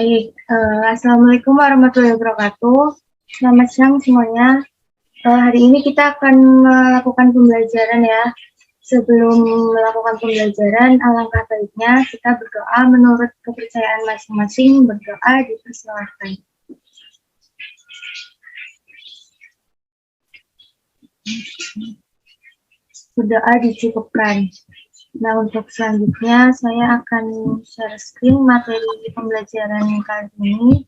Baik, Assalamualaikum warahmatullahi wabarakatuh. Selamat siang semuanya. Hari ini kita akan melakukan pembelajaran ya. Sebelum melakukan pembelajaran, alangkah baiknya kita berdoa menurut kepercayaan masing-masing. Berdoa dipersilahkan. Berdoa dicukupkan. Nah, untuk selanjutnya saya akan share screen materi pembelajaran kali ini.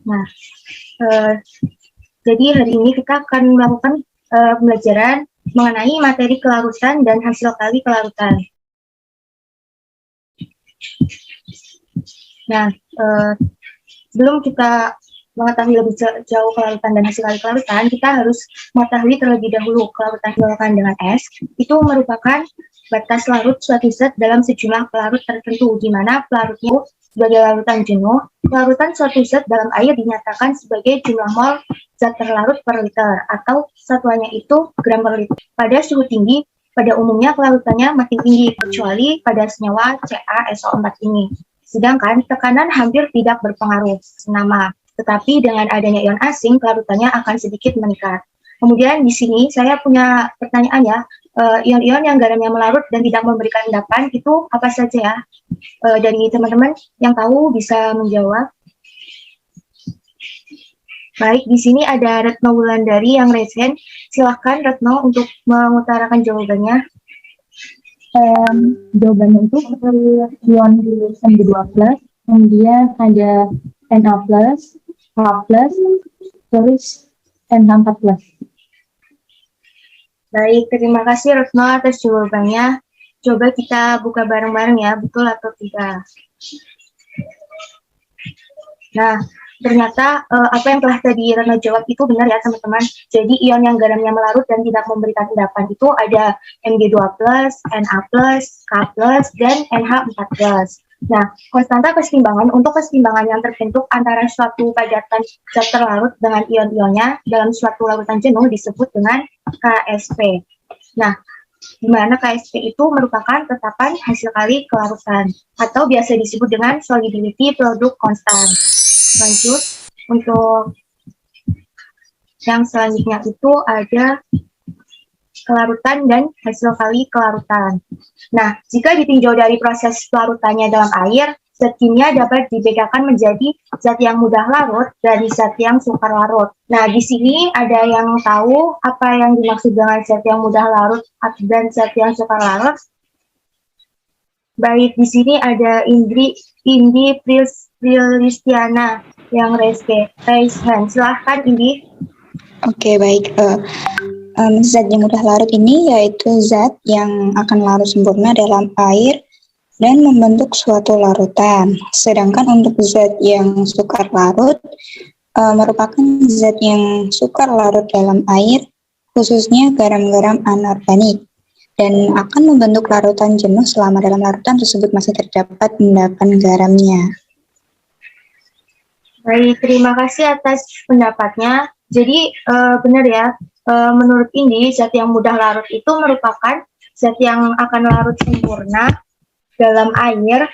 Nah, jadi hari ini kita akan melakukan pembelajaran mengenai materi kelarutan dan hasil kali kelarutan. Nah, sebelum kita mengetahui lebih jauh kelarutan dan hasil kali kelarutan, kita harus mengetahui terlebih dahulu kelarutan dengan es itu merupakan batas larut suatu zat dalam sejumlah pelarut tertentu, di mana pelarutnya sebagai larutan jenuh. Larutan suatu zat dalam air dinyatakan sebagai jumlah mol zat terlarut per liter, atau satuannya itu gram per liter. Pada suhu tinggi, pada umumnya kelarutannya makin tinggi, kecuali pada senyawa CaSO4 ini. Sedangkan tekanan hampir tidak berpengaruh senama, tetapi dengan adanya ion asing, kelarutannya akan sedikit meningkat. Kemudian di sini saya punya pertanyaan ya, ion-ion yang garamnya melarut dan tidak memberikan endapan itu apa saja ya? Dari teman-teman yang tahu bisa menjawab. Baik, di sini ada Retno Wulandari yang resen. Silahkan Retno untuk mengutarakan jawabannya. Jawabannya itu ion Mg2+, kemudian ada Na+, H+, terus NH4+. Baik, terima kasih Retno atas jawabannya. Coba kita buka bareng-bareng ya, betul atau tidak. Nah, ternyata apa yang telah tadi Retno jawab itu benar ya teman-teman. Jadi ion yang garamnya melarut dan tidak memberikan endapan itu ada Mg2+, Na+, K+, dan NH4+. Nah, konstanta kesetimbangan untuk kesetimbangan yang terbentuk antara suatu padatan zat terlarut dengan ion-ionnya dalam suatu larutan jenuh disebut dengan KSP. Nah, di mana KSP itu merupakan tetapan hasil kali kelarutan atau biasa disebut dengan solubility product constant. Lanjut, untuk yang selanjutnya itu ada kelarutan dan hasil kali kelarutan. Nah, jika ditinjau dari proses kelarutannya dalam air, zat kimia dapat dibedakan menjadi zat yang mudah larut dari zat yang sukar larut. Nah, di sini ada yang tahu apa yang dimaksud dengan zat yang mudah larut dan zat yang sukar larut? Baik, di sini ada Indi Prilistiana yang raise hand. Silahkan Indi. Oke, baik. Zat yang mudah larut ini yaitu zat yang akan larut sempurna dalam air dan membentuk suatu larutan. Sedangkan untuk zat yang sukar larut merupakan zat yang sukar larut dalam air, khususnya garam-garam anorganik, dan akan membentuk larutan jenuh selama dalam larutan tersebut masih terdapat endapan garamnya. Baik, terima kasih atas pendapatnya. Jadi benar ya, menurut Indi, zat yang mudah larut itu merupakan zat yang akan larut sempurna dalam air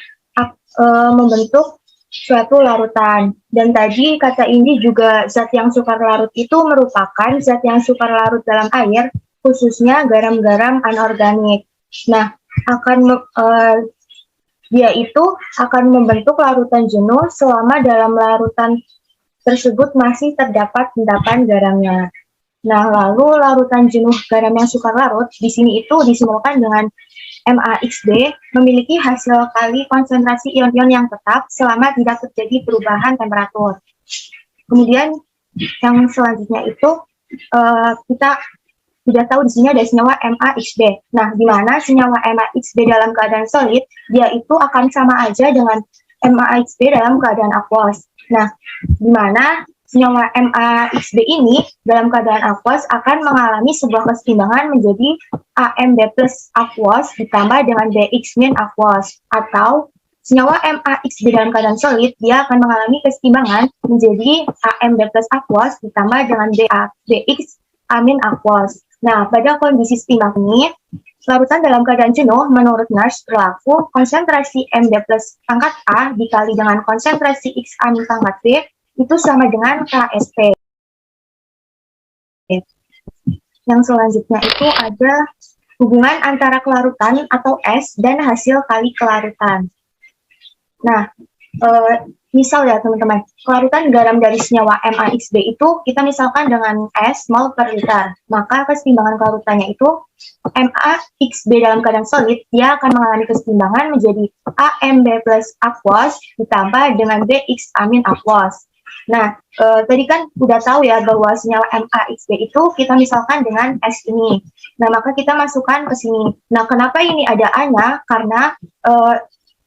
membentuk suatu larutan. Dan tadi kata Indi juga zat yang sukar larut itu merupakan zat yang sukar larut dalam air, khususnya garam-garam anorganik. Nah, dia itu akan membentuk larutan jenuh selama dalam larutan tersebut masih terdapat endapan garamnya. Nah, lalu larutan jenuh garam yang sukar larut di sini itu disimbolkan dengan MaXB memiliki hasil kali konsentrasi ion-ion yang tetap selama tidak terjadi perubahan temperatur. Kemudian yang selanjutnya itu kita sudah tahu di sini ada senyawa MaXB. Nah, di mana senyawa MaXB dalam keadaan solid, dia itu akan sama aja dengan MaXB dalam keadaan aqueous. Nah, di mana senyawa MaXB ini dalam keadaan aqueous akan mengalami sebuah kesetimbangan menjadi AMB plus aqueous ditambah dengan BX min aqueous, atau senyawa MaXB dalam keadaan solid, dia akan mengalami kesetimbangan menjadi AMB plus aqueous ditambah dengan BX amin aqueous. Nah, pada kondisi setimbang ini, larutan dalam keadaan jenuh menurut Nernst berlaku konsentrasi MB plus pangkat A dikali dengan konsentrasi X amin pangkat B itu sama dengan KSP. Yang selanjutnya itu ada hubungan antara kelarutan atau S dan hasil kali kelarutan. Nah, misal ya teman-teman, kelarutan garam dari senyawa MaXB itu kita misalkan dengan S mol per liter, maka kesetimbangan kelarutannya itu MaXB dalam keadaan solid, dia akan mengalami kesetimbangan menjadi AMB plus aqueous ditambah dengan BX amin aqueous. Nah, tadi kan udah tahu ya bahwa senyawa MaXB itu kita misalkan dengan S ini. Nah, maka kita masukkan ke sini. Nah, kenapa ini ada A-nya? Karena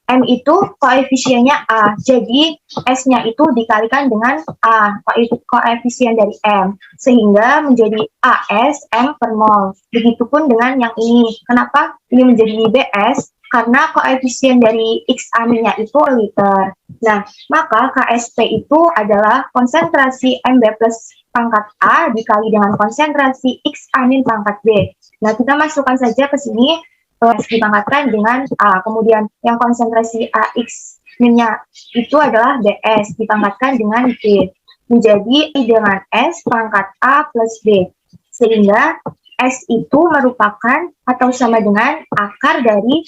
M itu koefisiennya A, jadi S-nya itu dikalikan dengan A, koefisien dari M, sehingga menjadi AS M per mol. Begitupun dengan yang ini. Kenapa ini menjadi BS? Karena koefisien dari X aminnya itu liter. Nah, maka KSP itu adalah konsentrasi MB plus pangkat A dikali dengan konsentrasi X amin pangkat B. Nah, kita masukkan saja ke sini, dipangkatkan dengan A. Kemudian yang konsentrasi AX minnya itu adalah BS, dipangkatkan dengan B. Menjadi dengan S pangkat A plus B. Sehingga S itu merupakan atau sama dengan akar dari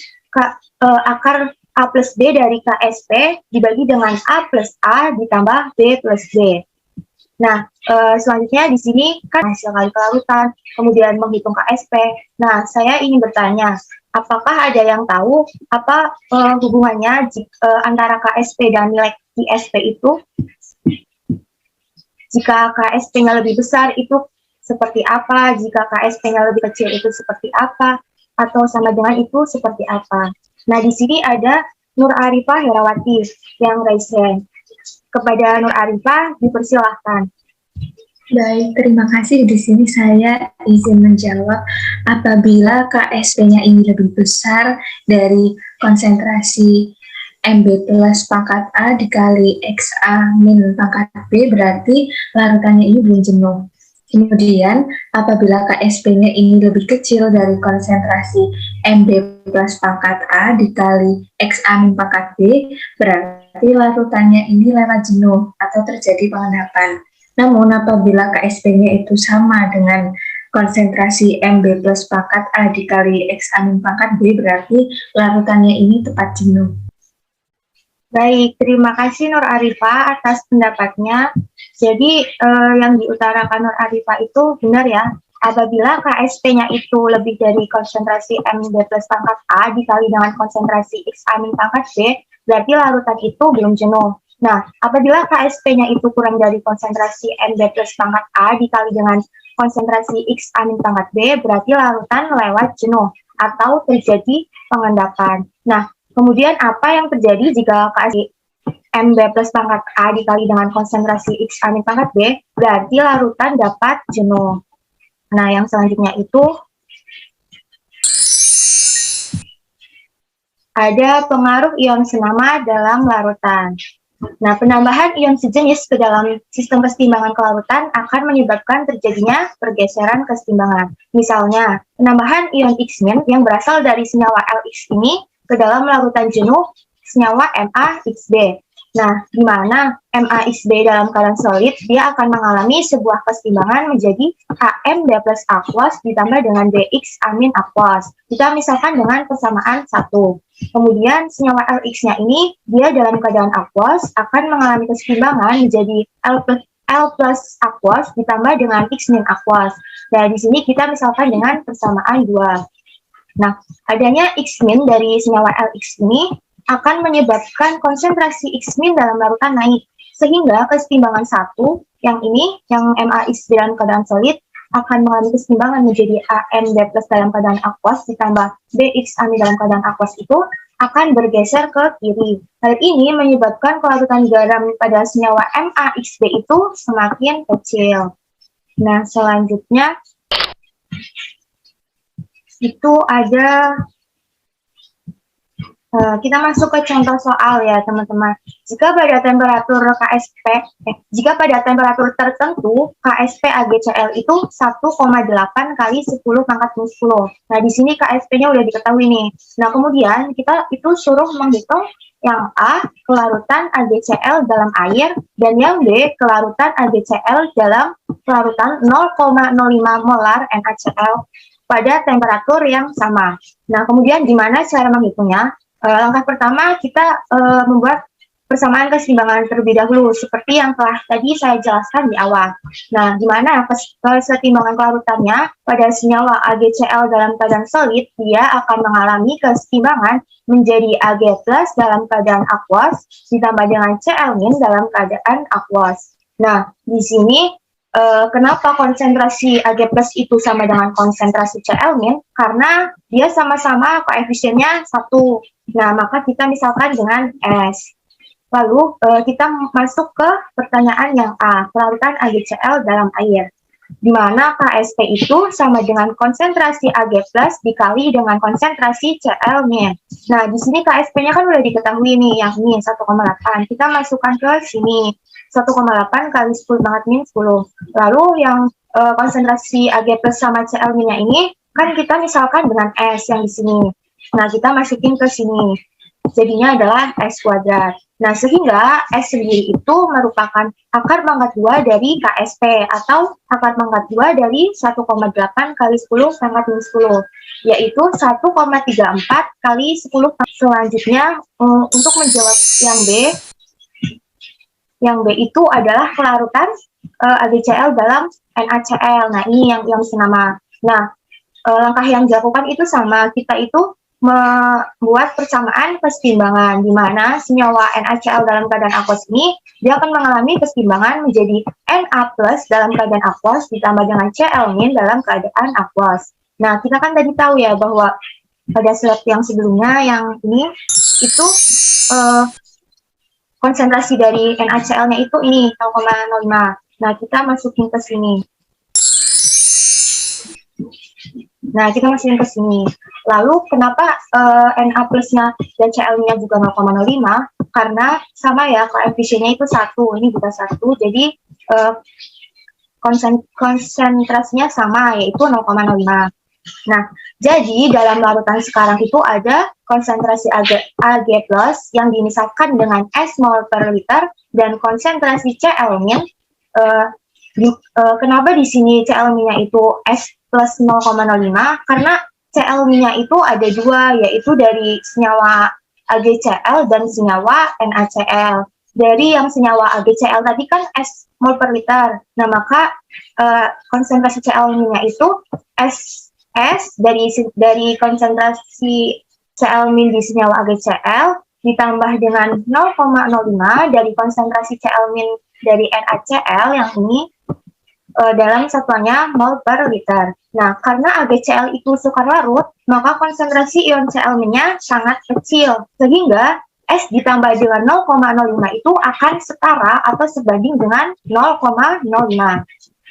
akar A plus B dari KSP dibagi dengan A plus A ditambah B plus B. Nah, selanjutnya di sini kan hasil kali kelarutan, kemudian menghitung KSP. Nah, saya ingin bertanya, apakah ada yang tahu apa hubungannya antara KSP dan nilai ISP itu? Jika KSP-nya lebih besar itu seperti apa? Jika KSP-nya lebih kecil itu seperti apa? Atau sama dengan itu seperti apa? Nah, di sini ada Nur Arifah Herawati yang raise hand. Kepada Nur Arifah, dipersilahkan. Baik, terima kasih. Di sini saya izin menjawab apabila KSP-nya ini lebih besar dari konsentrasi MB plus pangkat A dikali XA min pangkat B, berarti larutannya ini belum jenuh. Kemudian, apabila KSP-nya ini lebih kecil dari konsentrasi MB plus pangkat A dikali XA min pangkat B, berarti larutannya ini lewat jenuh atau terjadi pengendapan. Namun apabila KSP-nya itu sama dengan konsentrasi MB plus pangkat A dikali X amin pangkat B, berarti larutannya ini tepat jenuh. Baik, terima kasih Nur Arifah atas pendapatnya. Jadi yang diutarakan Nur Arifah itu benar ya. Apabila KSP-nya itu lebih dari konsentrasi MB plus pangkat A dikali dengan konsentrasi X amin pangkat B, berarti larutan itu belum jenuh. Nah, apabila KSP-nya itu kurang dari konsentrasi MB plus pangkat A dikali dengan konsentrasi X amin pangkat B, berarti larutan lewat jenuh atau terjadi pengendapan. Nah, kemudian apa yang terjadi jika KSP MB plus pangkat A dikali dengan konsentrasi X amin pangkat B, berarti larutan dapat jenuh. Nah, yang selanjutnya itu ada pengaruh ion senama dalam larutan. Nah, penambahan ion sejenis ke dalam sistem kesetimbangan kelarutan akan menyebabkan terjadinya pergeseran kesetimbangan. Misalnya, penambahan ion X- yang berasal dari senyawa LX ini ke dalam larutan jenuh senyawa MaXB. Nah, di mana MaXB dalam keadaan solid, dia akan mengalami sebuah kesetimbangan menjadi AMB plus aqueous ditambah dengan BX amin aqueous. Kita misalkan dengan persamaan 1. Kemudian senyawa LX-nya ini, dia dalam keadaan aqueous akan mengalami kesetimbangan menjadi L plus aqueous ditambah dengan X min aqueous. Nah, di sini kita misalkan dengan persamaan 2. Nah, adanya X min dari senyawa LX ini akan menyebabkan konsentrasi X min dalam larutan naik, sehingga kesetimbangan 1, yang ini, yang MaX dalam keadaan solid, akan mengalami kesetimbangan menjadi AMB plus dalam keadaan aqueous ditambah BX amin dalam keadaan aqueous itu akan bergeser ke kiri. Hal ini menyebabkan kelarutan garam pada senyawa MaXB itu semakin kecil. Nah, selanjutnya itu ada Kita masuk ke contoh soal ya teman-teman. Jika pada temperatur tertentu KSP AgCl itu 1,8 kali 10 pangkat minus 10. Nah di sini KSP-nya udah diketahui nih. Nah kemudian kita itu suruh menghitung yang A kelarutan AgCl dalam air dan yang B kelarutan AgCl dalam kelarutan 0,05 molar NaCl pada temperatur yang sama. Nah kemudian gimana cara menghitungnya? Langkah pertama kita membuat persamaan keseimbangan terlebih dahulu seperti yang telah tadi saya jelaskan di awal. Nah, gimana keseimbangan kelarutannya pada senyawa AgCl dalam keadaan solid, dia akan mengalami keseimbangan menjadi Ag+ dalam keadaan aquos ditambah dengan Cl- dalam keadaan aquos. Nah, di sini kenapa konsentrasi Ag+ itu sama dengan konsentrasi Cl-? Karena dia sama-sama koefisiennya 1. Nah, maka kita misalkan dengan S. Lalu kita masuk ke pertanyaan yang A, kelarutan AgCl dalam air. Di mana KSP itu sama dengan konsentrasi Ag+ dikali dengan konsentrasi Cl-. Nah, di sini KSP-nya kan udah diketahui nih, yang ini 1,8. Kita masukkan ke sini, 1,8 kali 10 pangkat minus 10. Lalu yang konsentrasi Ag+ sama Cl-nya ini, kan kita misalkan dengan S yang di sini. Nah, kita masukin ke sini. Jadinya adalah S kuadrat. Nah, sehingga S sendiri itu merupakan akar pangkat 2 dari KSP atau akar pangkat 2 dari 1,8 kali 10 pangkat minus 10, yaitu 1,34 kali 10. Selanjutnya, untuk menjawab yang B itu adalah kelarutan AgCl dalam NaCl. Nah, ini yang senama. Nah, langkah yang dilakukan itu sama. Kita itu membuat persamaan keseimbangan, di mana senyawa NaCl dalam keadaan aquos ini dia akan mengalami keseimbangan menjadi Na+ dalam keadaan aquos ditambah dengan Cl- dalam keadaan aquos. Nah, kita kan tadi tahu ya bahwa pada slide yang sebelumnya yang ini itu konsentrasi dari NaCl-nya itu ini 0,05. Nah, kita masukin ke sini. Lalu kenapa Na plusnya dan Cl-nya juga 0,05? Karena sama ya, koefisiennya itu 1, ini juga 1, jadi konsentrasinya sama, yaitu 0,05. Nah, jadi dalam larutan sekarang itu ada konsentrasi Ag+ yang dimisalkan dengan S mol per liter dan konsentrasi Cl-nya. Kenapa di sini Cl-nya itu S plus 0,05? Karena Cl-nya itu ada dua, yaitu dari senyawa AgCl dan senyawa NaCl. Dari yang senyawa AgCl tadi kan S mol per liter. Nah, maka konsentrasi Cl-nya itu S dari konsentrasi Cl- di senyawa AgCl ditambah dengan 0,05 dari konsentrasi Cl- dari NaCl yang ini dalam satuannya mol per liter. Nah, karena AgCl itu sukar larut, maka konsentrasi ion Cl-nya sangat kecil, sehingga S ditambah dengan 0,05 itu akan setara atau sebanding dengan 0,05.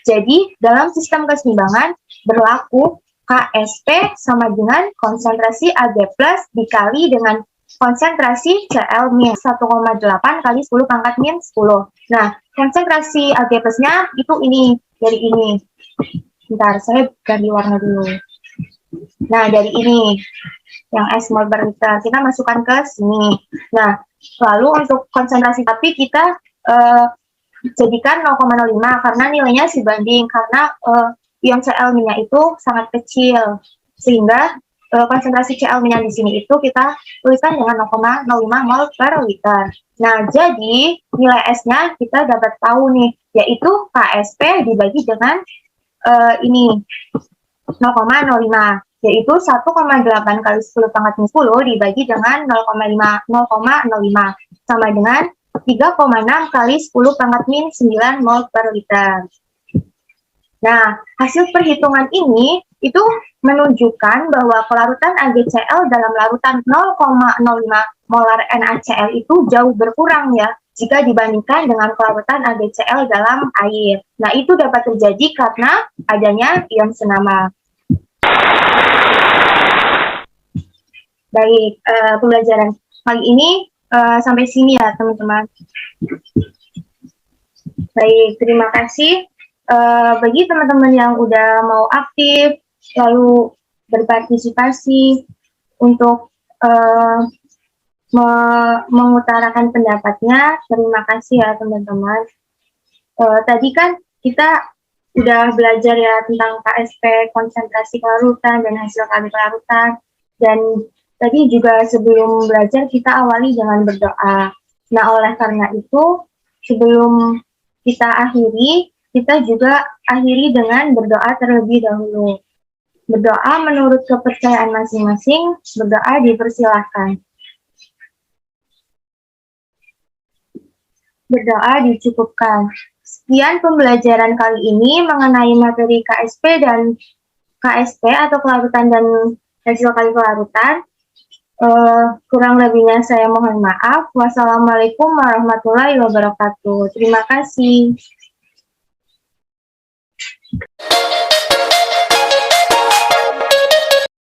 Jadi, dalam sistem keseimbangan berlaku KSP sama dengan konsentrasi Ag+ dikali dengan konsentrasi Cl- 1,8 kali 10 pangkat minus 10. Nah, konsentrasi Ag+-nya itu ini, dari ini. Bentar, saya ganti warna dulu. Nah, dari ini, yang S mol per liter, kita masukkan ke sini. Nah, lalu untuk konsentrasi, tapi kita jadikan 0,05 karena nilainya sebanding, karena ion Cl-nya itu sangat kecil, sehingga konsentrasi Cl-nya di sini itu kita tuliskan dengan 0,05 mol per liter. Nah, jadi nilai S-nya kita dapat tahu nih, yaitu KSP dibagi dengan ini 0,05, yaitu 1,8 kali 10 pangkat minus 10 dibagi dengan 0,05 sama dengan 3,6 kali 10 pangkat minus 9 mol per liter. Nah, hasil perhitungan ini itu menunjukkan bahwa kelarutan AgCl dalam larutan 0,05 molar NaCl itu jauh berkurang ya, jika dibandingkan dengan kelarutan AgCl dalam air. Nah, itu dapat terjadi karena adanya ion senama. Baik, pembelajaran kali ini sampai sini ya teman-teman. Baik, terima kasih bagi teman-teman yang udah mau aktif, lalu berpartisipasi untuk mengutarakan pendapatnya. Terima kasih ya teman-teman. Tadi kan kita udah belajar ya tentang KSP, konsentrasi kelarutan, dan hasil kali kelarutan. Dan tadi juga sebelum belajar kita awali dengan berdoa. Nah, oleh karena itu, sebelum kita akhiri, kita juga akhiri dengan berdoa terlebih dahulu. Berdoa menurut kepercayaan masing-masing, berdoa dipersilahkan. Berdoa dicukupkan. Sekian pembelajaran kali ini mengenai materi KSP dan KSP atau kelarutan dan hasil kali kelarutan. Kurang lebihnya saya mohon maaf. Wassalamualaikum warahmatullahi wabarakatuh. Terima kasih.